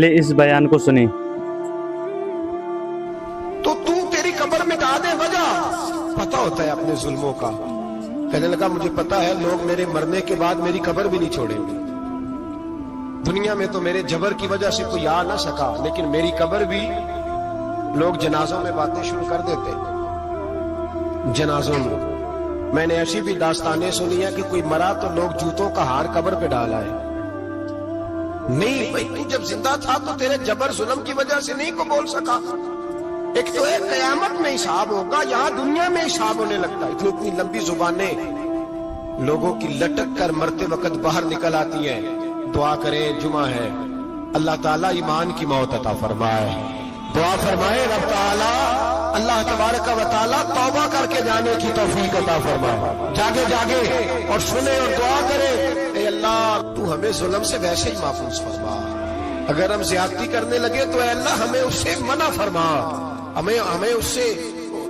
اس بیان کو سنی تو تیری قبر مٹا دے وجہ پتہ ہوتا ہے اپنے ظلموں کا. کہنے لگا مجھے پتا ہے لوگ میرے مرنے کے بعد میری قبر بھی نہیں چھوڑیں گے. دنیا میں تو میرے جبر کی وجہ سے کوئی آ نہ سکا، لیکن میری قبر بھی لوگ جنازوں میں باتیں شروع کر دیتے. جنازوں میں نے ایسی بھی داستانیں سنی ہیں کہ کوئی مرا تو لوگ جوتوں کا ہار قبر پہ ڈالا ہے. نہیں بھائی، تو جب زندہ تھا تو تیرے جبر ظلم کی وجہ سے نہیں کو بول سکا. ایک تو ایک قیامت میں حساب ہوگا، یہاں دنیا میں حساب ہونے لگتا ہے. اتنی لمبی زبانیں لوگوں کی لٹک کر مرتے وقت باہر نکل آتی ہیں. دعا کریں، جمعہ ہے، اللہ تعالیٰ ایمان کی موت عطا فرمائے. دعا فرمائے رب تعالیٰ، اللہ تبارک و تعالیٰ توبہ کر کے جانے کی توفیق عطا فرمائے. جاگے جاگے اور سنے اور دعا کرے، اے اللہ تو ہمیں ظلم سے ویسے ہی محفوظ فرما. اگر ہم زیادتی کرنے لگے تو اے اللہ ہمیں اس سے منع فرما. ہمیں اس سے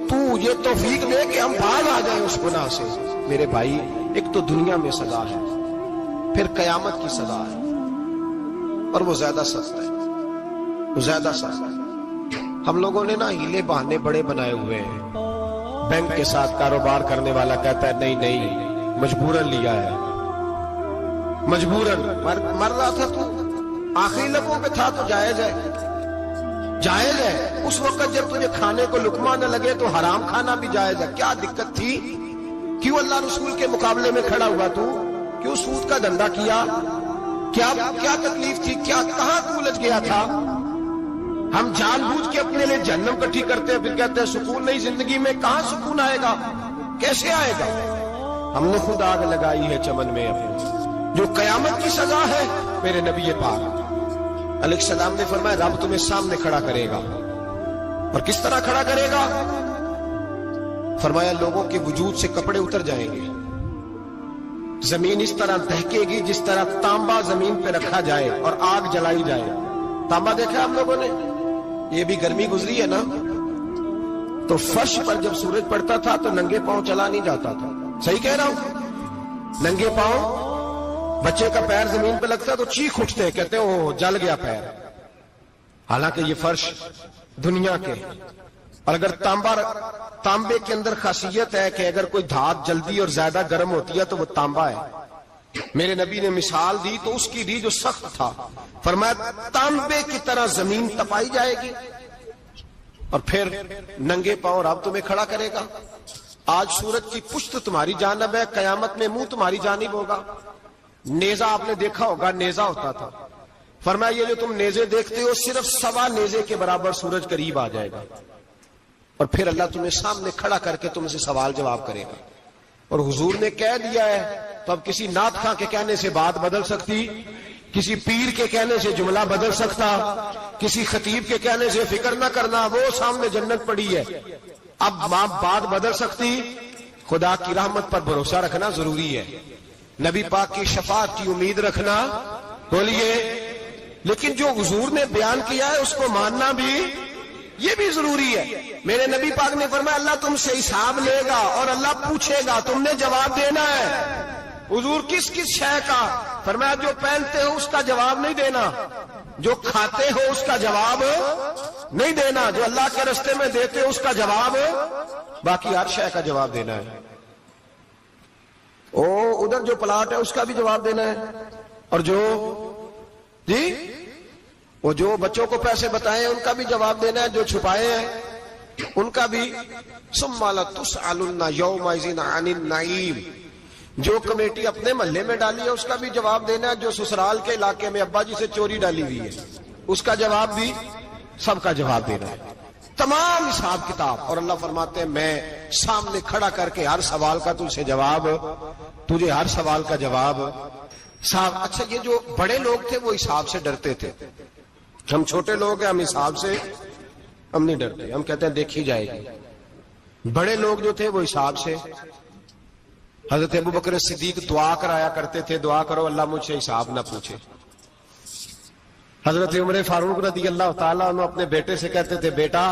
تو یہ توفیق دے کہ ہم باز آ جائیں اس گناہ سے. میرے بھائی، ایک تو دنیا میں سزا ہے، پھر قیامت کی سزا ہے، اور وہ زیادہ سخت ہے. وہ زیادہ سخت ہے. ہم لوگوں نے نا ہیلے بہانے بڑے بنائے ہوئے ہیں. بینک کے ساتھ کاروبار کرنے والا کہتا ہے نہیں نہیں مجبوراً لیا ہے، مجبوراً. مر رہا تھا تو آخری لبوں پہ تھا تو جائز ہے. جائز ہے. اس وقت جب تجھے کھانے کو لقمہ نہ لگے تو حرام کھانا بھی جائز ہے. کیا دقت تھی؟ کیوں اللہ رسول کے مقابلے میں کھڑا ہوا تو؟ کیوں سود کا دھندا کیا؟ کیا تکلیف تھی؟ کہاں تو الجھ گیا تھا؟ ہم جان بوجھ کے اپنے لیے جہنم کٹھی کرتے ہیں، پھر کہتے ہیں سکون نہیں زندگی میں. کہاں سکون آئے گا؟ کیسے آئے گا؟ ہم نے خود آگ لگائی ہے چمن میں اپنے. جو قیامت کی سزا ہے، میرے نبی پاک علیہ السلام نے فرمایا رب تمہیں سامنے کھڑا کرے گا. اور کس طرح کھڑا کرے گا؟ فرمایا لوگوں کے وجود سے کپڑے اتر جائیں گے. زمین اس طرح دہکے گی جس طرح تانبا زمین پہ رکھا جائے اور آگ جلائی جائے. تانبا دیکھا ہم لوگوں نے؟ یہ بھی گرمی گزری ہے نا. تو فرش پر جب سورج پڑتا تھا تو ننگے پاؤں چلا نہیں جاتا تھا. صحیح کہہ رہا ہوں؟ ننگے پاؤں، بچے کا پیر زمین پہ لگتا تو چیخ اٹھتے ہیں، کہتے ہیں وہ جل گیا پیر. حالانکہ یہ فرش دنیا کے. اور اگر تانبے کے اندر خاصیت ہے کہ اگر کوئی دھات جلدی اور زیادہ گرم ہوتی ہے تو وہ تانبا ہے. میرے نبی نے مثال دی تو اس کی دی جو سخت تھا. فرمایا تانبے کی طرح زمین تپائی جائے گی اور پھر ننگے پاؤں رب تمہیں کھڑا کرے گا. آج سورج کی پشت تمہاری جانب ہے، قیامت میں منہ تمہاری جانب ہوگا. نیزہ آپ نے دیکھا ہوگا، نیزہ ہوتا تھا. فرمایا یہ جو تم نیزے دیکھتے ہو صرف 1.25 نیزے کے برابر سورج قریب آ جائے گا اور پھر اللہ تمہیں سامنے کھڑا کر کے تم سے سوال جواب کرے گا. اور حضور نے کہہ دیا ہے تو اب کسی نعت خواں کے کہنے سے بات بدل سکتی، کسی پیر کے کہنے سے جملہ بدل سکتا، کسی خطیب کے کہنے سے فکر نہ کرنا وہ سامنے جنت پڑی ہے. اب بات بدل سکتی. خدا کی رحمت پر بھروسہ رکھنا ضروری ہے، نبی پاک کی شفاعت کی امید رکھنا. بولیے. لیکن جو حضور نے بیان کیا ہے اس کو ماننا بھی یہ بھی ضروری ہے. میرے نبی پاک نے فرمایا اللہ تم سے حساب لے گا اور اللہ پوچھے گا، تم نے جواب دینا ہے. حضور کس کس شے کا؟ فرمایا جو پہنتے ہو اس کا جواب نہیں دینا، جو کھاتے ہو اس کا جواب نہیں دینا، جو اللہ کے راستے میں دیتے ہو اس کا جواب، باقی ہر شے کا جواب دینا ہے. ادھر جو پلاٹ ہے اس کا بھی جواب دینا ہے. اور وہ جو بچوں کو پیسے بتائے ان کا بھی جواب دینا ہے، جو چھپائے ہیں ان کا بھی. ثم لتسألن یومئذ عن النعیم. جو کمیٹی اپنے محلے میں ڈالی ہے اس کا بھی جواب دینا ہے، جو سسرال کے علاقے میں ابا جی سے چوری ڈالی ہوئی ہے اس کا جواب بھی، سب کا جواب دینا ہے. تمام حساب کتاب. اور اللہ فرماتے ہیں میں سامنے کھڑا کر کے ہر سوال کا تجھ سے جواب، تجھے ہر سوال کا جواب. صاحب اچھا یہ جو بڑے لوگ تھے وہ حساب سے ڈرتے تھے. ہم چھوٹے لوگ ہیں، ہم حساب سے ہم نہیں ڈرتے، ہم کہتے ہیں دیکھی جائے گی. بڑے لوگ جو تھے وہ حساب سے. حضرت ابوبکر صدیق دعا کرایا کرتے تھے، دعا کرو اللہ مجھ سے حساب نہ پوچھے. حضرت عمر فاروق رضی اللہ تعالیٰ عنہ اپنے بیٹے سے کہتے تھے بیٹا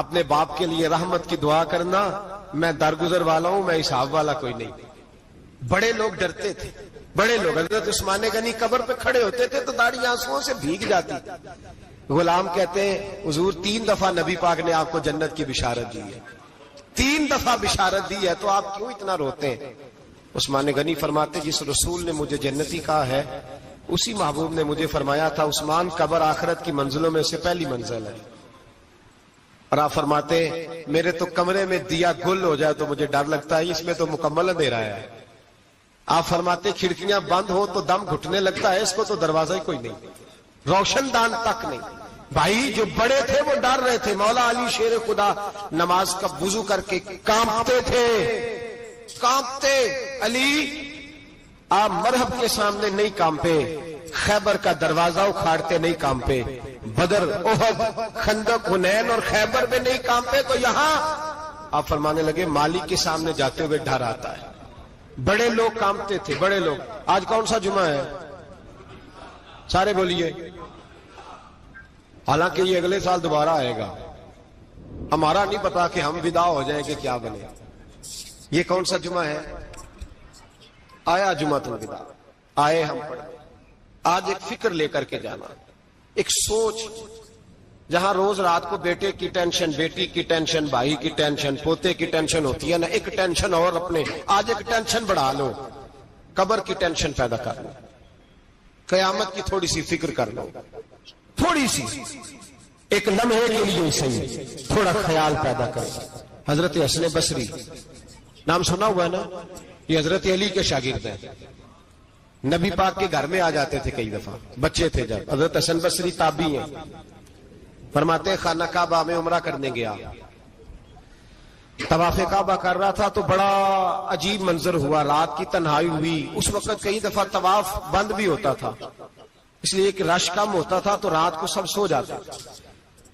اپنے باپ کے لیے رحمت کی دعا کرنا، میں درگزر والا ہوں، میں حساب والا کوئی نہیں. بڑے لوگ ڈرتے تھے. بڑے لوگ حضرت عثمان غنی قبر پہ کھڑے ہوتے تھے تو داڑھی آنسوؤں سے بھیگ جاتی. غلام کہتے ہیں حضور 3 دفعہ نبی پاک نے آپ کو جنت کی بشارت دی ہے, 3 دفعہ بشارت دی ہے, تو آپ کیوں اتنا روتے ہیں؟ عثمان غنی فرماتے جس رسول نے مجھے جنتی کہا ہے اسی محبوب نے مجھے فرمایا تھا عثمان قبر آخرت کی منزلوں میں سے پہلی منزل ہے. اور آپ فرماتے میرے تو کمرے میں دیا گل ہو جائے تو مجھے ڈر لگتا ہے, اس میں تو مکمل اندھیرا ہے. آپ فرماتے کھڑکیاں بند ہو تو دم گھٹنے لگتا ہے, اس کو تو دروازہ ہی کوئی نہیں, روشن دان تک نہیں. بھائی جو بڑے تھے وہ ڈر رہے تھے. مولا علی شیر خدا نماز کا وضو کر کے کانپتے تھے, کانپتے. علی آپ مرحب کے سامنے نہیں کانپے, خیبر کا دروازہ اکھاڑتے نہیں کانپے, بدر احد خندق حنین اور خیبر میں نہیں کانپے, تو یہاں آپ فرمانے لگے مالک کے سامنے جاتے ہوئے ڈر آتا ہے. بڑے لوگ کانپتے تھے, بڑے لوگ. آج کون سا جمعہ ہے؟ سارے بولیے. حالانکہ یہ اگلے سال دوبارہ آئے گا, ہمارا نہیں پتا کہ ہم ودا ہو جائیں کہ کیا بنے. یہ کون سا جمعہ ہے؟ آیا جمعۃ الوداع, آئے ہم پڑھے. آج ایک فکر لے کر کے جانا, ایک سوچ. جہاں روز رات کو بیٹے کی ٹینشن, بیٹی کی ٹینشن, بھائی کی ٹینشن, پوتے کی ٹینشن ہوتی ہے نا, ایک ٹینشن اور اپنے آج ایک ٹینشن بڑھا لو, قبر کی ٹینشن پیدا کر لو, قیامت کی تھوڑی سی فکر کر لو, تھوڑی سی, ایک لمحے کے لیے صحیح تھوڑا خیال پیدا کرو. حضرت حسن بصری نام سنا ہوا ہے نا, یہ حضرت علی کے شاگرد ہیں. نبی پاک کے گھر میں آ جاتے تھے کئی دفعہ, بچے تھے جب. حضرت حسن بصری تابعی ہیں. فرماتے خانہ کعبہ میں عمرہ کرنے گیا, طواف کعبہ کر رہا تھا تو بڑا عجیب منظر ہوا, رات کی تنہائی ہوئی. اس وقت کئی دفعہ طواف بند بھی ہوتا تھا, اس لیے کہ رش کم ہوتا تھا تو رات کو سب سو جاتے.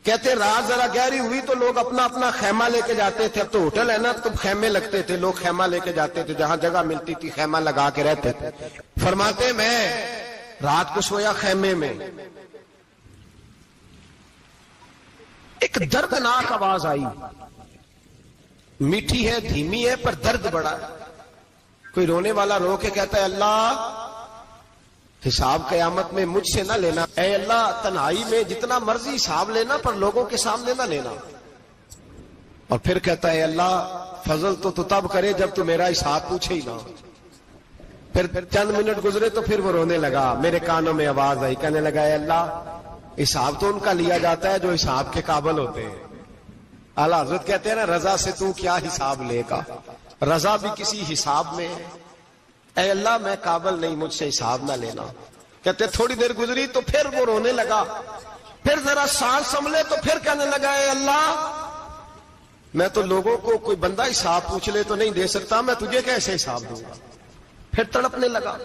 کہتے رات ذرا گہری ہوئی تو لوگ اپنا اپنا خیمہ لے کے جاتے تھے. اب تو ہوٹل ہے نا, تو خیمے لگتے تھے, لوگ خیمہ لے کے جاتے تھے, جہاں جگہ ملتی تھی خیمہ لگا کے رہتے تھے. فرماتے میں رات کو سویا خیمے میں, ایک دردناک آواز آئی, میٹھی ہے, دھیمی ہے, پر درد بڑا ہے. کوئی رونے والا رو کے کہتا ہے اللہ حساب قیامت میں مجھ سے نہ لینا, اے اللہ تنہائی میں جتنا مرضی حساب لینا پر لوگوں کے سامنے نہ لینا. اور پھر کہتا ہے اللہ فضل تو تب کرے جب تو میرا حساب پوچھے ہی نہ. پھر چند منٹ گزرے تو پھر وہ رونے لگا. میرے کانوں میں آواز آئی, کہنے لگا اے اللہ حساب تو ان کا لیا جاتا ہے جو حساب کے قابل ہوتے ہیں. اعلیٰ حضرت کہتے ہیں نا رضا سے تو کیا حساب لے گا, رضا بھی کسی حساب میں ہے. اے اللہ میں قابل نہیں, مجھ سے حساب نہ لینا. کہتے تھوڑی دیر گزری تو پھر وہ رونے لگا, پھر ذرا سانس سنبھلے تو پھر کہنے لگا اے اللہ میں تو لوگوں کو کوئی بندہ حساب پوچھ لے تو نہیں دے سکتا, میں تجھے کیسے حساب دوں گا. پھر تڑپنے لگا.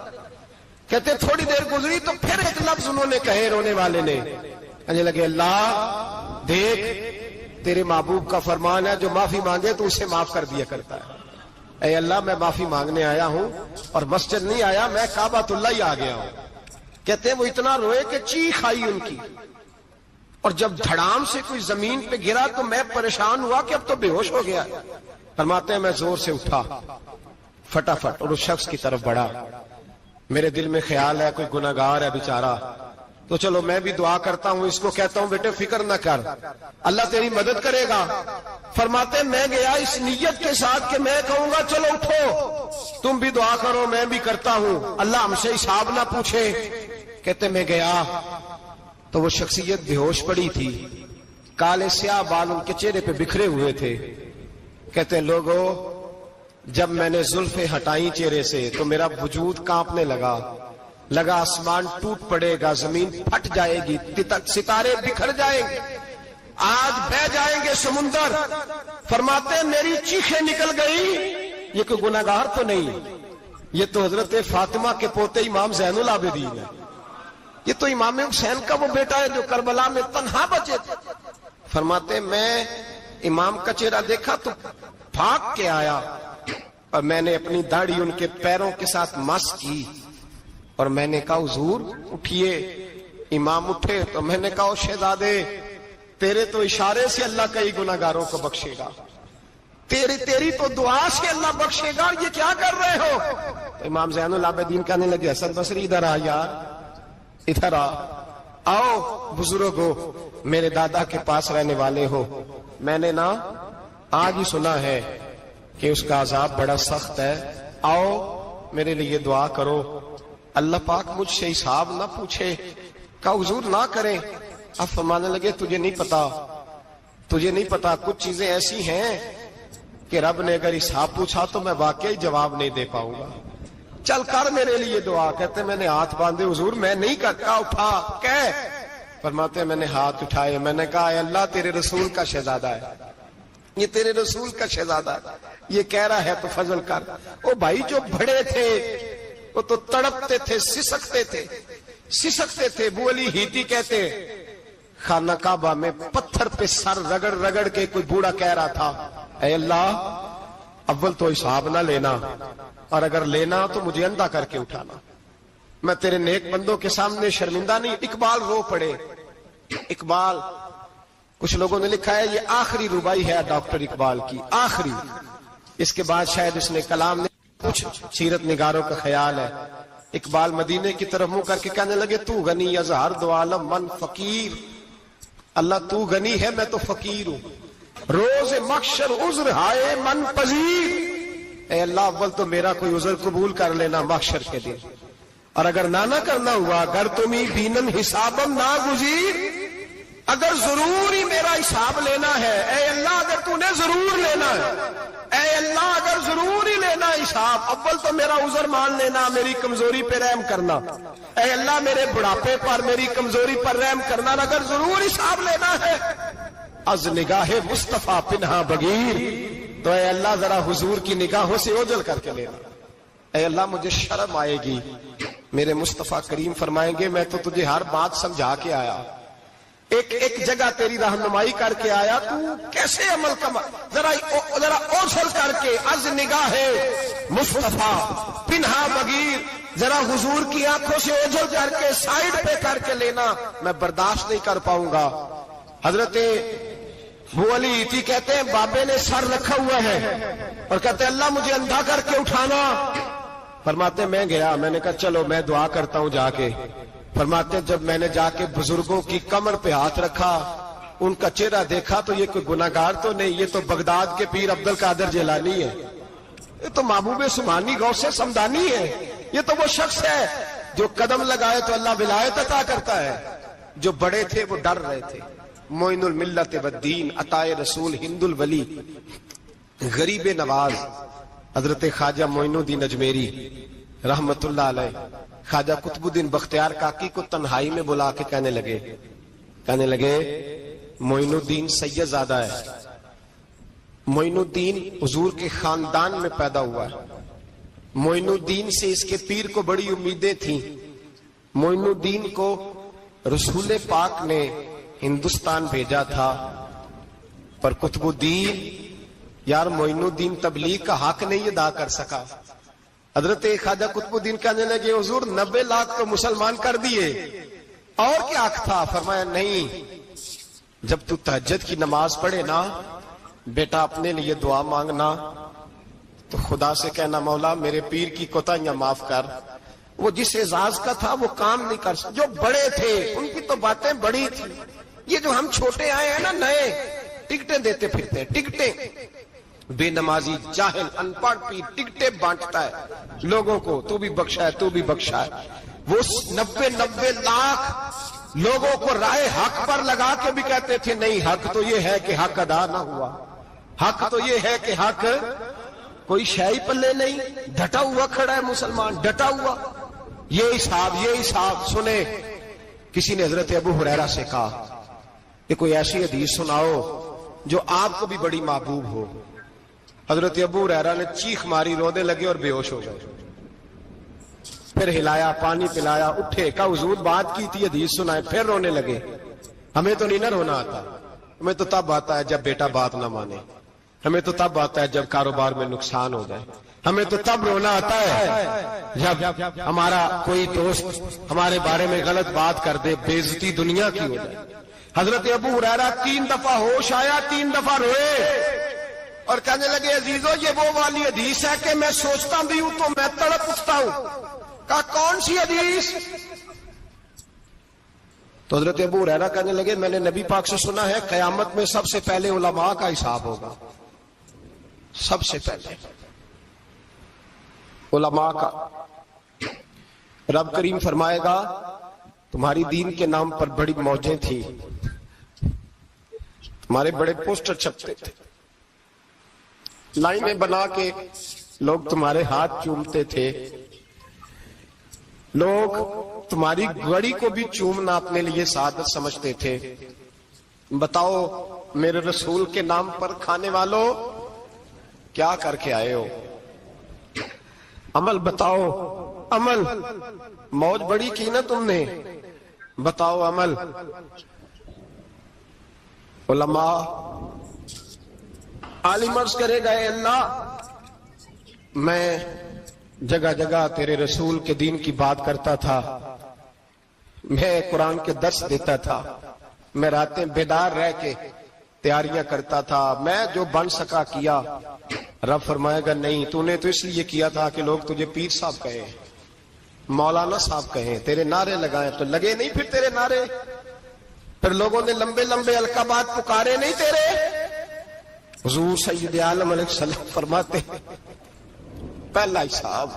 کہتے تھوڑی دیر گزری تو پھر ایک لفظ انہوں نے کہے, رونے والے نے, کہنے لگے اللہ دیکھ تیرے محبوب کا فرمان ہے جو معافی مانگے تو اسے معاف کر دیا کرتا ہے. اے اللہ میں معافی مانگنے آیا ہوں اور مسجد نہیں آیا, میں کعبۃ اللہ ہی آ گیا ہوں. کہتے ہیں وہ اتنا روئے کہ چیخ آئی ان کی, اور جب دھڑام سے کوئی زمین پہ گرا تو میں پریشان ہوا کہ اب تو بے ہوش ہو گیا. فرماتے ہیں میں زور سے اٹھا فٹافٹ اور اس شخص کی طرف بڑھا. میرے دل میں خیال ہے کوئی گناہگار ہے بیچارہ, تو چلو میں بھی دعا کرتا ہوں, اس کو کہتا ہوں بیٹے فکر نہ کر, اللہ تیری مدد کرے گا. فرماتے میں گیا اس نیت کے ساتھ کہ میں کہوں گا چلو اٹھو تم بھی دعا کرو, میں بھی کرتا ہوں, اللہ ہم سے حساب نہ پوچھے. کہتے میں گیا تو وہ شخصیت بے ہوش پڑی تھی, کالے سیاہ بال ان کے چہرے پہ بکھرے ہوئے تھے. کہتے لوگوں جب میں نے زلفیں ہٹائیں چہرے سے تو میرا وجود کانپنے لگا آسمان ٹوٹ پڑے گا, زمین پھٹ جائے گی, ستارے بکھر جائیں گے, آج بہ جائیں گے سمندر. فرماتے میری چیخیں نکل گئی, یہ کوئی گناہگار تو نہیں, یہ تو حضرت فاطمہ کے پوتے امام زین العابدین ہے, یہ تو امام حسین کا وہ بیٹا ہے جو کربلا میں تنہا بچے تھے. فرماتے میں امام کا چہرہ دیکھا تو بھاگ کے آیا, اور میں نے اپنی داڑھی ان کے پیروں کے ساتھ مس کی, اور میں نے کہا حضور اٹھیے. امام اٹھے تو میں نے کہا شہزادے تیرے تو اشارے سے اللہ کئی گناہگاروں کو بخشے گا. تیری تو دعا سے اللہ بخشے گا، یہ کیا کر رہے ہو؟ تو امام زین العابدین کہنے لگے حسن بصری ادھر آ یار، ادھر آؤ بزرگو، میرے دادا کے پاس رہنے والے ہو، میں نے نا آج ہی سنا ہے کہ اس کا عذاب بڑا سخت ہے، آؤ میرے لیے دعا کرو، اللہ پاک مجھ سے حساب نہ پوچھے، کا حضور نہ کریں۔ اب فرمانے لگے تجھے نہیں پتا کچھ چیزیں ایسی ہیں کہ رب نے اگر حساب پوچھا تو میں واقعی جواب نہیں دے پاؤں گا، چل کر میرے لیے دعا۔ کہتے میں نے ہاتھ باندھے حضور میں نہیں کرتا، اٹھا کہہ۔ فرماتے میں نے ہاتھ اٹھائے، میں نے کہا اے اللہ تیرے رسول کا شہزادہ ہے، یہ تیرے رسول کا شہزادہ ہے، یہ کہہ رہا ہے تو فضل کر۔ او بھائی جو بڑے تھے وہ تو تڑپتے تھے، سسکتے تھے۔ ابو علی ہیتی کہتے خانہ کعبہ میں پتھر پہ سر رگڑ رگڑ کے کوئی بوڑھا کہہ رہا تھا اے اللہ اول تو حساب نہ لینا، اور اگر لینا تو مجھے اندھا کر کے اٹھانا، میں تیرے نیک بندوں کے سامنے شرمندہ نہیں۔ اقبال رو پڑے، اقبال کچھ لوگوں نے لکھا ہے یہ آخری ربائی ہے ڈاکٹر اقبال کی، آخری، اس کے بعد شاید اس نے کلام نے کچھ سیرت نگاروں کا خیال ہے۔ اقبال مدینے کی طرف منہ کر کے کہنے لگے تو غنی از ہر دو عالم من فقیر، اللہ تو غنی ہے میں تو فقیر ہوں، روز محشر عذر ہائے من پذیر، اے اللہ اول تو میرا کوئی عذر قبول کر لینا محشر کے دن، اور اگر نہ کرنا ہوا اگر تمہیں بینن حسابم نہ گزیر، اگر ضرور ہی میرا حساب لینا ہے اے اللہ، اگر تو نے ضرور لینا ہے اے اللہ، اگر ضرور ہی لینا حساب، اول تو میرا عذر مان لینا، میری کمزوری پہ رحم کرنا، اے اللہ میرے بڑھاپے پر میری کمزوری پر رحم کرنا، اگر ضرور حساب لینا ہے از نگاہ مصطفیٰ پنہا بغیر، تو اے اللہ ذرا حضور کی نگاہوں سے اوجھل کر کے لینا، اے اللہ مجھے شرم آئے گی۔ میرے مصطفیٰ کریم فرمائیں گے میں تو تجھے ہر بات سمجھا کے آیا، ایک جگہ تیری رہنمائی کر کے آیا، تو کیسے عمل کما، ذرا اوجھل کر کے از نگاہ مصطفیٰ پنہا بغیر، ذرا حضور کی آنکھوں سے اوجھل کر کے سائیڈ پہ کر کے لینا، میں برداشت نہیں کر پاؤں گا۔ حضرت ابو علی ایتی کہتے ہیں بابے نے سر رکھا ہوا ہے اور کہتے ہیں اللہ مجھے اندھا کر کے اٹھانا۔ فرماتے میں گیا، میں نے کہا چلو میں دعا کرتا ہوں جا کے۔ فرماتے جب میں نے جا کے بزرگوں کی کمر پہ ہاتھ رکھا، ان کا چہرہ دیکھا تو یہ کوئی گناہگار تو نہیں، یہ تو بغداد کے پیر عبد القادر جیلانی ہے، یہ تو محبوب سبحانی غوث سمدانی ہے، یہ تو وہ شخص ہے جو قدم لگائے تو اللہ ولایت عطا کرتا ہے۔ جو بڑے تھے وہ ڈر رہے تھے۔ معین الملت والدین عطائے رسول ہند الولی غریب نواز حضرت خواجہ معین الدین اجمیری رحمت اللہ علیہ خواجہ قطب الدین بختیار کاکی کو تنہائی میں بلا کے کہنے لگے معین الدین سید زادہ ہے، معین الدین حضور کے خاندان میں پیدا ہوا ہے، معین الدین سے اس کے پیر کو بڑی امیدیں تھیں، معین الدین کو رسول پاک نے ہندوستان بھیجا تھا، پر قطب الدین یار معین الدین تبلیغ کا حق نہیں ادا کر سکا۔ حضرت خواجہ قطب الدین کہنے لگے حضور 90 لاکھ تو مسلمان کر دیے، اور کیا حق تھا؟ فرمایا نہیں، جب تو تہجد کی نماز پڑھے نا بیٹا اپنے لیے دعا مانگنا تو خدا سے کہنا مولا میرے پیر کی کوتاہیاں معاف کر، وہ جس اعزاز کا تھا وہ کام نہیں کر سکتا، جو بڑے تھے ان کی تو باتیں بڑی تھی، یہ جو ہم چھوٹے آئے ہیں نا نئے ٹکٹیں دیتے پھرتے ہیں، ٹکٹیں، بے نمازی جاہل ان پڑھ پیر ٹکٹیں بانٹتا ہے لوگوں کو، تو بھی بخشا ہے تو بھی بخشا ہے۔ وہ 90 لاکھ لوگوں کو رائے حق پر لگا کے بھی کہتے تھے نہیں حق تو یہ ہے کہ حق ادا نہ ہوا، حق تو یہ ہے کہ حق کوئی شے پلے نہیں، ڈٹا ہوا کھڑا ہے مسلمان، ڈٹا ہوا۔ یہ حساب سنے۔ کسی نے حضرت ابو ہریرہ سے کہا کہ کوئی ایسی حدیث سناؤ جو آپ کو بھی بڑی محبوب ہو۔ حضرت ابو ہریرہ نے چیخ ماری، رونے لگے اور بے ہوش ہو گئے، پھر ہلایا، پانی پلایا، اٹھے، کہا حضور بات کی تھی حدیث سنائے، پھر رونے لگے۔ ہمیں تو نہیں نہ رونا آتا، ہمیں تو تب آتا ہے جب بیٹا بات نہ مانے، ہمیں تو تب آتا ہے جب کاروبار میں نقصان ہو جائے، ہمیں تو تب رونا آتا ہے جب ہمارا کوئی دوست ہمارے بارے میں غلط بات کر دے، بے عزتی دنیا کی ہو جائے۔ حضرت ابو ہریرہ 3 دفعہ ہوش آیا، 3 دفعہ روئے، اور کہنے لگے عزیزو یہ وہ والی حدیث ہے کہ میں سوچتا بھی ہوں تو میں تڑپ اٹھتا ہوں. کہا کون سی حدیث؟ تو حضرت ابو ہریرہ کہنے لگے میں نے نبی پاک سے سنا ہے قیامت میں سب سے پہلے علماء کا حساب ہوگا. سب سے پہلے علماء کا. رب کریم فرمائے گا تمہاری دین کے نام پر بڑی موجیں تھیں, تمہارے بڑے پوسٹر چھپتے تھے, لائنیں بنا کے لوگ تمہارے ہاتھ چومتے تھے, لوگ تمہاری گڑی کو بھی چومنا اپنے لیے سعادت سمجھتے تھے. بتاؤ میرے رسول کے نام پر کھانے والوں کیا کر کے آئے ہو؟ عمل بتاؤ, عمل. موج بڑی کی نا تم نے, بتاؤ عمل. علماء عالم عرض کرے گا اے اللہ میں جگہ جگہ تیرے رسول کے دین کی بات کرتا تھا, میں قرآن کے درس دیتا تھا, میں راتیں بیدار رہ کے تیاریاں کرتا تھا, میں جو بن سکا کیا. رب فرمائے گا نہیں, تو نے تو اس لیے کیا تھا کہ لوگ تجھے پیر صاحب کہیں, مولانا صاحب کہیں, تیرے نعرے لگائیں تو لگے نہیں پھر تیرے نعرے, پھر لوگوں نے لمبے لمبے القابات پکارے نہیں تیرے. حضور سید عالم علیہ السلام فرماتے پہلا حساب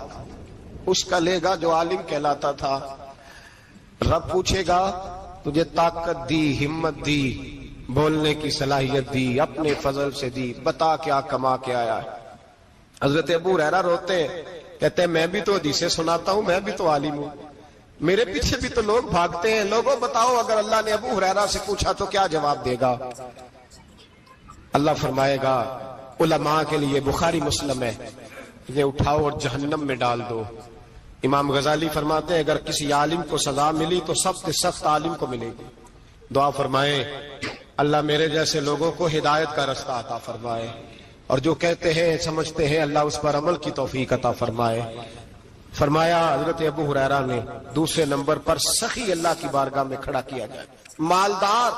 اس کا لے گا جو عالم کہلاتا تھا. رب پوچھے گا تجھے طاقت دی, ہمت دی, بولنے کی صلاحیت دی, اپنے فضل سے دی, بتا کیا کما کے آیا ہے. حضرت ابو ہریرہ روتے ہیں, کہتے ہیں میں بھی تو حدیثیں سناتا ہوں, میں بھی تو عالم ہوں, میرے پیچھے بھی تو لوگ بھاگتے ہیں. لوگوں بتاؤ اگر اللہ نے ابو ہریرہ سے پوچھا تو کیا جواب دے گا؟ اللہ فرمائے گا علماء کے لیے بخاری مسلم ہے, انہیں اٹھاؤ اور جہنم میں ڈال دو. امام غزالی فرماتے ہیں اگر کسی عالم کو سزا ملی تو سب سے سخت عالم کو ملے گی. دعا فرمائے اللہ میرے جیسے لوگوں کو ہدایت کا رستہ عطا فرمائے, اور جو کہتے ہیں سمجھتے ہیں اللہ اس پر عمل کی توفیق عطا فرمائے. فرمایا حضرت ابو ہریرہ نے دوسرے نمبر پر سخی اللہ کی بارگاہ میں کھڑا کیا جائے, مالدار.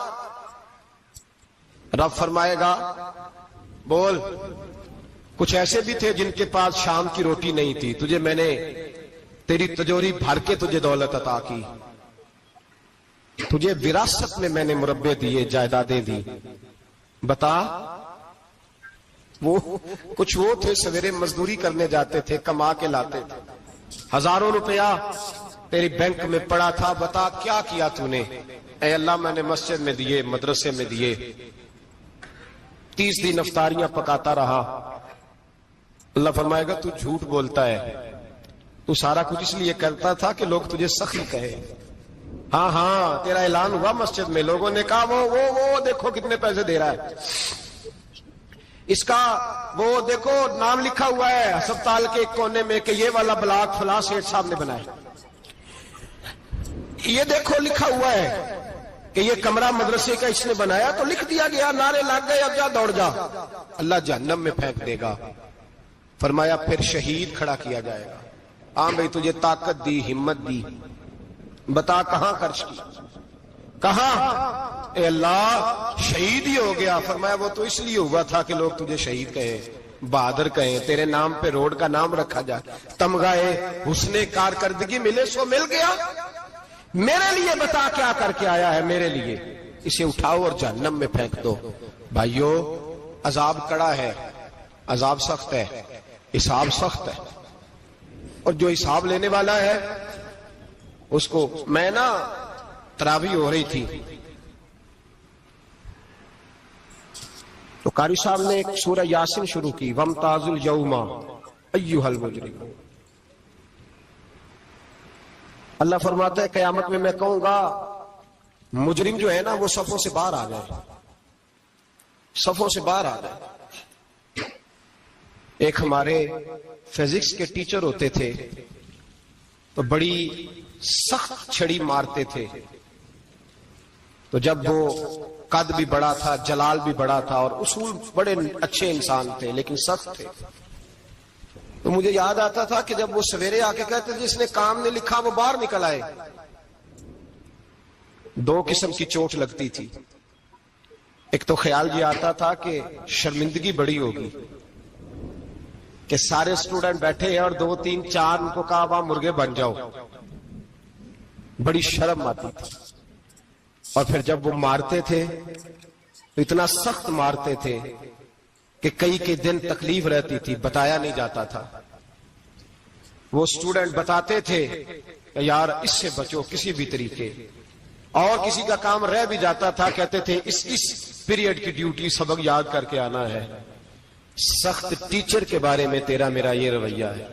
رب فرمائے گا بول, کچھ ایسے بھی تھے جن کے پاس شام کی روٹی نہیں تھی, تجھے میں نے تیری تجوری بھر کے تجھے دولت عطا کی, تجھے وراثت میں میں نے مربے دیے, جائیدادیں دی. بتا وہ کچھ وہ تھے سویرے مزدوری کرنے جاتے تھے, کما کے لاتے تھے, ہزاروں روپیہ تیری بینک میں پڑا تھا, بتا کیا کیا تو نے؟ اے اللہ میں نے مسجد میں دیے, مدرسے میں دیے, 30 دن افطاریاں پکاتا رہا. اللہ فرمائے گا تو جھوٹ بولتا ہے, تو سارا کچھ اس لیے کرتا تھا کہ لوگ تجھے سخی کہے. ہاں ہاں تیرا اعلان ہوا مسجد میں, لوگوں نے کہا وہ دیکھو کتنے پیسے دے رہا ہے, اس کا وہ دیکھو نام لکھا ہوا ہے ہسپتال کے ایک کونے میں کہ یہ والا بلاک فلاں سیٹھ صاحب نے بنایا, یہ دیکھو لکھا ہوا ہے کہ یہ کمرہ مدرسے کا اس نے بنایا, تو لکھ دیا گیا, نعرے لگ گئے, اب جا دوڑ جا. اللہ جہنم میں پھینک دے گا. فرمایا پھر شہید کھڑا کیا جائے گا. ہاں بھئی تجھے طاقت دی, ہمت دی, بتا کہاں خرچ کی, کہاں؟ اے اللہ شہید ہی ہو گیا. فرمایا وہ تو اس لیے ہوا تھا کہ لوگ تجھے شہید کہیں, بہادر کہیں, تیرے نام پہ روڈ کا نام رکھا جائے, تمغہ حسن کارکردگی ملے سو مل گیا. میرے لیے بتا کیا کر کے آیا ہے میرے لیے, اسے اٹھاؤ اور جہنم میں پھینک دو. بھائیو عذاب کڑا ہے, عذاب سخت ہے, حساب سخت ہے, اور جو حساب لینے والا ہے اس کو. میں نا تراویح ہو رہی تھی تو قاری صاحب نے ایک سورہ یاسین شروع کی, وَامْتَازُوا الْيَوْمَ أَيُّهَا الْمُجْرِمُونَ. اللہ فرماتا ہے قیامت میں کہوں گا مجرم جو ہے نا وہ صفوں سے باہر آ جائے, صفوں سے باہر آ جائے. ایک ہمارے فزکس کے ٹیچر ہوتے تھے تو بڑی سخت چھڑی مارتے تھے, تو جب وہ قد بھی بڑا تھا, جلال بھی بڑا تھا, اور اصول بڑے اچھے انسان تھے لیکن سخت تھے, تو مجھے یاد آتا تھا کہ جب وہ سویرے آ کے کہتے جس نے کام نے لکھا وہ باہر نکل آئے. 2 قسم کی چوٹ لگتی تھی, ایک تو خیال یہ آتا تھا کہ شرمندگی بڑی ہوگی کہ سارے اسٹوڈنٹ بیٹھے ہیں اور 2 3 4 ان کو کہا وہاں مرغے بن جاؤ، بڑی شرم آتی تھی۔ اور پھر جب وہ مارتے تھے تو اتنا سخت مارتے تھے کہ کئی کے دن تکلیف رہتی تھی، بتایا نہیں جاتا تھا۔ وہ اسٹوڈنٹ بتاتے تھے کہ یار اس سے بچو کسی بھی طریقے، اور کسی کا کام رہ بھی جاتا تھا کہتے تھے اس پیریڈ کی ڈیوٹی سبق یاد کر کے آنا ہے۔ سخت ٹیچر کے بارے میں تیرا میرا یہ رویہ ہے۔